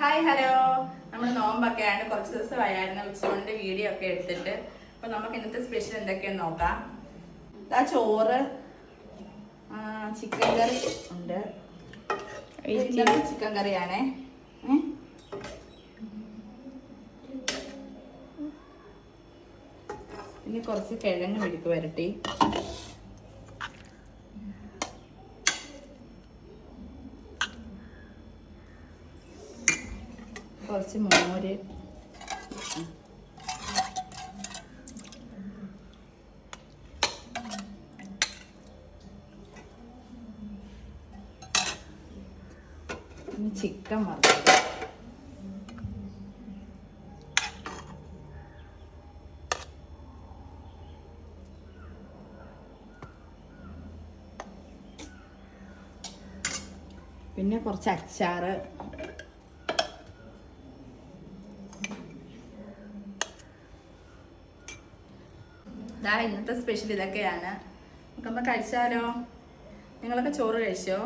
Hi hello, നമ്മൾ നോമ്പൊക്കെയാണ്, കുറച്ച് ദിവസമായിരുന്നു ഉച്ചകൊണ്ട് വീഡിയോ ഒക്കെ എടുത്തിട്ട്. അപ്പൊ നമുക്ക് ഇന്നത്തെ സ്പെഷ്യൽ എന്തൊക്കെയാന്ന് നോക്കാം. ഇതാ ചോറ്, ചിക്കൻ കറി ഉണ്ട്. ചിക്കൻ കറിയാണേ. പിന്നെ കുറച്ച് കിഴങ്ങ് മെഴുക്ക് വരട്ടി, കുറച്ച് മോര്, ചിക്കൻ വറുത്തത്, പിന്നെ കുറച്ച് അച്ചാറ്, ഇന്നത്തെ സ്പെഷ്യൽ ഇതൊക്കെയാണ്. നമുക്കപ്പോൾ കഴിച്ചാലോ? നിങ്ങളൊക്കെ ചോറ് കഴിച്ചോ?